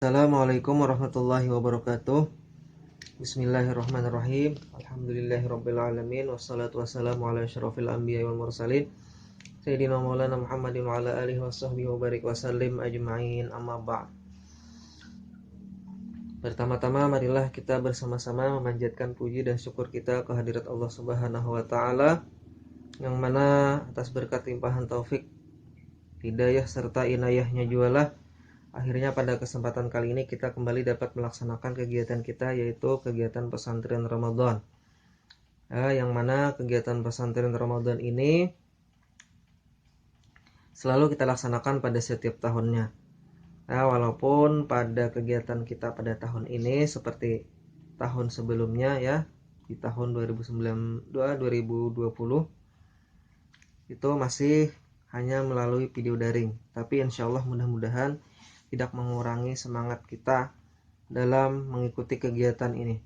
Assalamualaikum warahmatullahi wabarakatuh. Bismillahirrahmanirrahim. Alhamdulillahirabbil alamin wassalatu wassalamu ala asyrofil anbiya'i wal mursalin sayyidina maulana Muhammadin wa ala alihi washabbihi wa barik wasallim ajma'in, amma ba'd. Pertama-tama marilah kita bersama-sama memanjatkan puji dan syukur kita kehadirat Allah Subhanahu wa taala yang mana atas berkat limpahan taufik, hidayah serta inayahnya jualah akhirnya pada kesempatan kali ini kita kembali dapat melaksanakan kegiatan kita, yaitu kegiatan pesantren Ramadan. Yang mana kegiatan pesantren Ramadan ini selalu kita laksanakan pada setiap tahunnya. Walaupun pada kegiatan kita pada tahun ini seperti tahun sebelumnya ya, di tahun 2020 itu masih hanya melalui video daring. Tapi insya Allah mudah-mudahan tidak mengurangi semangat kita dalam mengikuti kegiatan ini.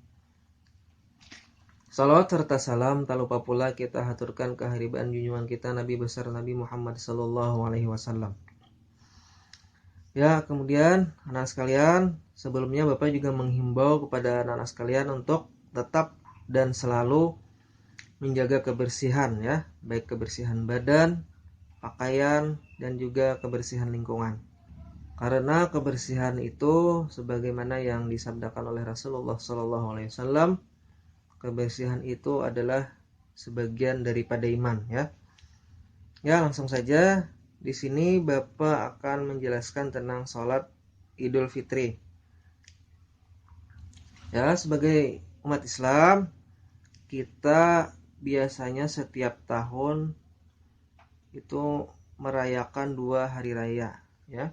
Salawat serta salam tak lupa pula kita haturkan kehadiran junjungan kita Nabi besar Nabi Muhammad sallallahu alaihi wasallam. Ya, kemudian anak sekalian, sebelumnya Bapak juga menghimbau kepada anak sekalian untuk tetap dan selalu menjaga kebersihan ya, baik kebersihan badan, pakaian, dan juga kebersihan lingkungan. Karena kebersihan itu sebagaimana yang disabdakan oleh Rasulullah SAW, kebersihan itu adalah sebagian daripada iman ya. Ya, langsung saja di sini Bapak akan menjelaskan tentang sholat Idul Fitri. Ya, sebagai umat Islam kita biasanya setiap tahun itu merayakan 2 hari raya ya.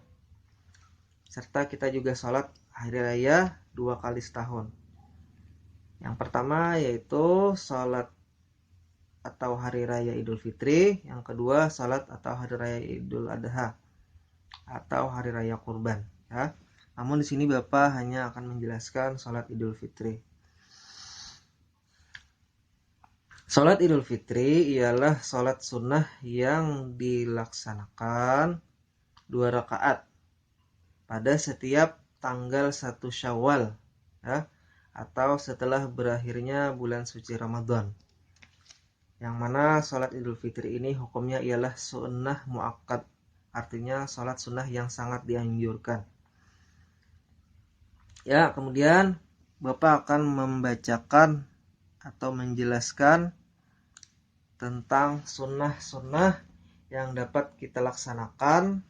Serta kita juga sholat hari raya 2 kali setahun. Yang pertama yaitu sholat atau hari raya Idul Fitri. Yang kedua sholat atau hari raya Idul Adha atau hari raya kurban ya. Namun di sini Bapak hanya akan menjelaskan sholat Idul Fitri. Sholat Idul Fitri ialah sholat sunnah yang dilaksanakan 2 rakaat pada setiap tanggal 1 Syawal ya, atau setelah berakhirnya bulan suci Ramadan. Yang mana sholat Idul Fitri ini hukumnya ialah sunnah muakkad, artinya sholat sunnah yang sangat dianjurkan. Ya, kemudian Bapak akan membacakan atau menjelaskan tentang sunnah-sunnah yang dapat kita laksanakan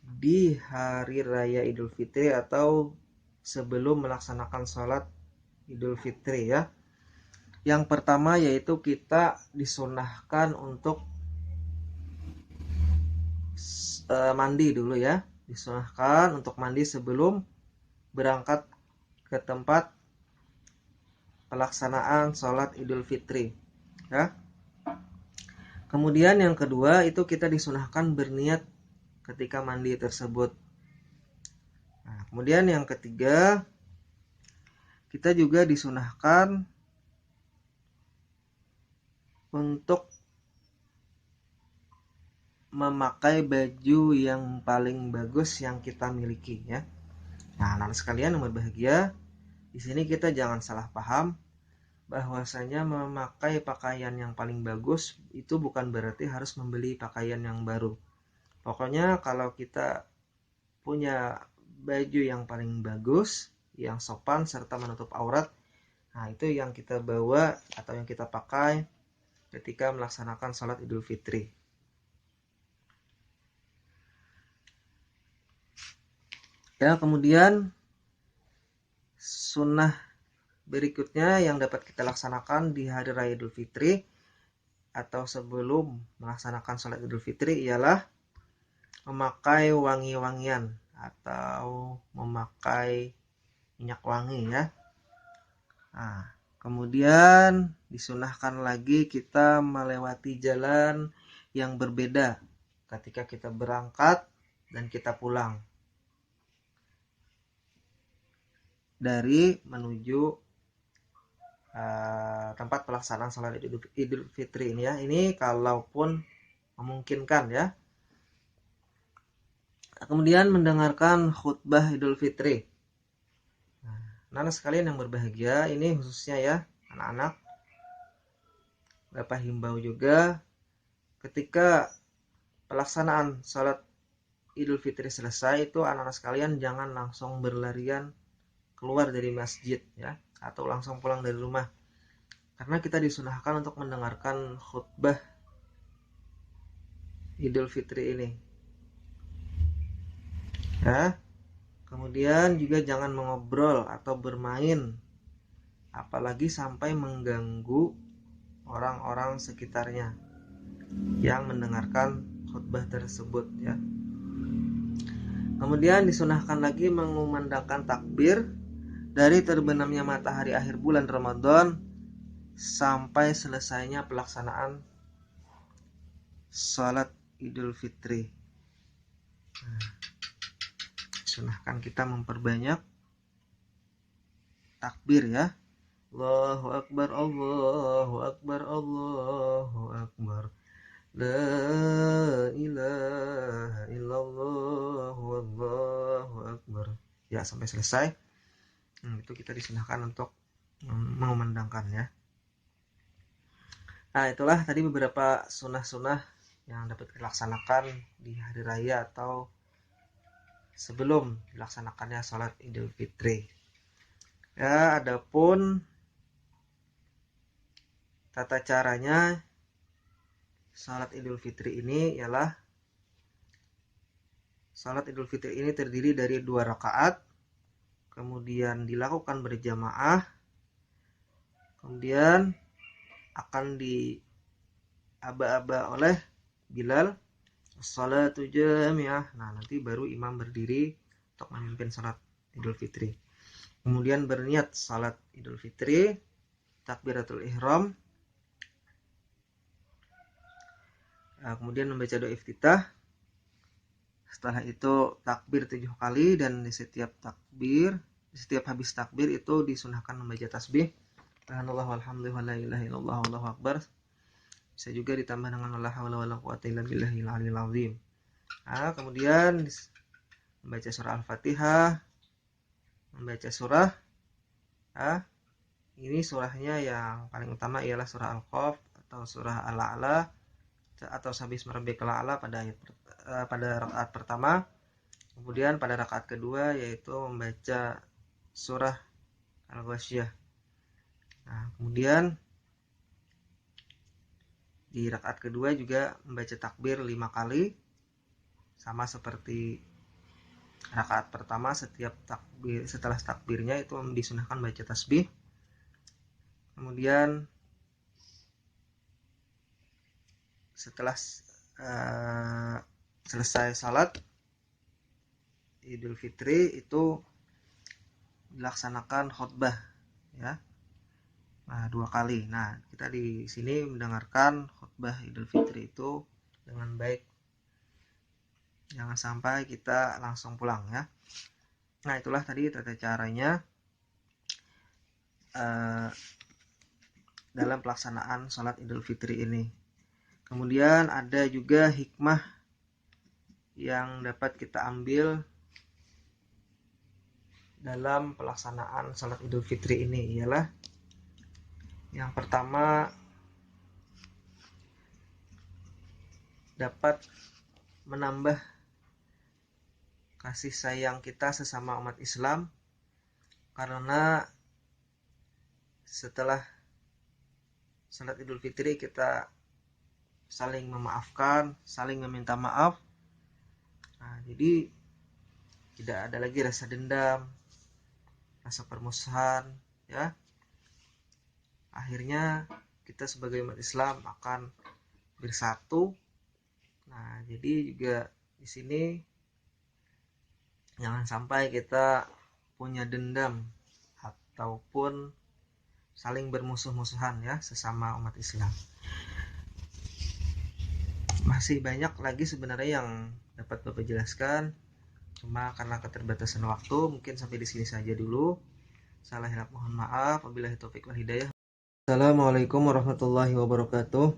di hari raya Idul Fitri atau sebelum melaksanakan sholat Idul Fitri ya. Yang pertama yaitu kita disunahkan untuk mandi dulu ya. Disunahkan untuk mandi sebelum berangkat ke tempat pelaksanaan sholat Idul Fitri ya. Kemudian yang kedua itu kita disunahkan berniat ketika mandi tersebut. Nah, kemudian yang ketiga, kita juga disunahkan untuk memakai baju yang paling bagus yang kita miliki ya. Nah, anak sekalian yang berbahagia, di sini kita jangan salah paham bahwasanya memakai pakaian yang paling bagus itu bukan berarti harus membeli pakaian yang baru. Pokoknya kalau kita punya baju yang paling bagus, yang sopan serta menutup aurat, nah itu yang kita bawa atau yang kita pakai ketika melaksanakan sholat Idul Fitri. Ya, kemudian sunnah berikutnya yang dapat kita laksanakan di hari raya Idul Fitri atau sebelum melaksanakan sholat Idul Fitri ialah memakai wangi-wangian atau memakai minyak wangi ya. Nah, kemudian disunahkan lagi kita melewati jalan yang berbeda ketika kita berangkat dan kita pulang dari menuju tempat pelaksanaan sholat Idul Fitri ini ya. Ini kalaupun memungkinkan ya. Kemudian mendengarkan khutbah Idul Fitri. Nah, sekalian yang berbahagia, ini khususnya ya anak-anak, Bapak himbau juga ketika pelaksanaan sholat Idul Fitri selesai itu anak-anak sekalian jangan langsung berlarian keluar dari masjid ya, atau langsung pulang dari rumah, karena kita disunahkan untuk mendengarkan khutbah Idul Fitri ini ya. Kemudian juga jangan mengobrol atau bermain, apalagi sampai mengganggu orang-orang sekitarnya yang mendengarkan khutbah tersebut ya. Kemudian disunahkan lagi mengumandangkan takbir dari terbenamnya matahari akhir bulan Ramadan sampai selesainya pelaksanaan salat Idul Fitri. Disunahkan kita memperbanyak takbir ya. Allahu Akbar, Allahu Akbar, Allahu Akbar, La ilaha illallah, Wallahu Akbar. Ya, sampai selesai. Itu kita disunahkan untuk mengumandangkan ya. Nah, itulah tadi beberapa sunah-sunah yang dapat dilaksanakan di hari raya atau sebelum dilaksanakannya sholat Idul Fitri. Ya, adapun tata caranya sholat Idul Fitri ini ialah sholat Idul Fitri ini terdiri dari 2 rakaat, kemudian dilakukan berjamaah, kemudian akan diaba-aba oleh Bilal sholatu jamiah. Nah, nanti baru imam berdiri untuk memimpin sholat Idul Fitri. Kemudian berniat sholat Idul Fitri, takbiratul ihram, kemudian membaca doa iftitah. Setelah itu takbir 7 kali, dan di setiap habis takbir itu disunahkan membaca tasbih subhanallah walhamdulillah la ilaha illallah wallahu akbar. Bisa juga ditambah dengan la haula wala quwata illa billahil aliyil azim. Nah, kemudian membaca surah Al-Fatihah, membaca surah ini surahnya yang paling utama ialah surah Al-Qaf atau surah Al-A'la atau Sabbihisma rabbikal a'la pada rakaat pertama. Kemudian pada rakaat kedua yaitu membaca surah Al-Ghasyiyah. Nah, kemudian di rakaat kedua juga membaca takbir 5 kali, sama seperti rakaat pertama. Setelah takbirnya itu disunahkan baca tasbih. Kemudian setelah selesai salat Idul Fitri itu dilaksanakan khutbah ya. Nah, 2 kali. Nah, kita di sini mendengarkan khutbah Idul Fitri itu dengan baik. Jangan sampai kita langsung pulang ya. Nah, itulah tadi tata caranya dalam pelaksanaan sholat Idul Fitri ini. Kemudian ada juga hikmah yang dapat kita ambil dalam pelaksanaan sholat Idul Fitri ini, ialah yang pertama, dapat menambah kasih sayang kita sesama umat Islam, karena setelah sholat Idul Fitri kita saling memaafkan, saling meminta maaf. Nah, jadi tidak ada lagi rasa dendam, rasa permusuhan ya. Akhirnya kita sebagai umat Islam akan bersatu. Nah, jadi juga di sini jangan sampai kita punya dendam ataupun saling bermusuh-musuhan ya sesama umat Islam. Masih banyak lagi sebenarnya yang dapat Bapak jelaskan, cuma karena keterbatasan waktu mungkin sampai di sini saja dulu. Salah hilap mohon maaf. Wabillahi taufik wal hidayah. Assalamualaikum warahmatullahi wabarakatuh.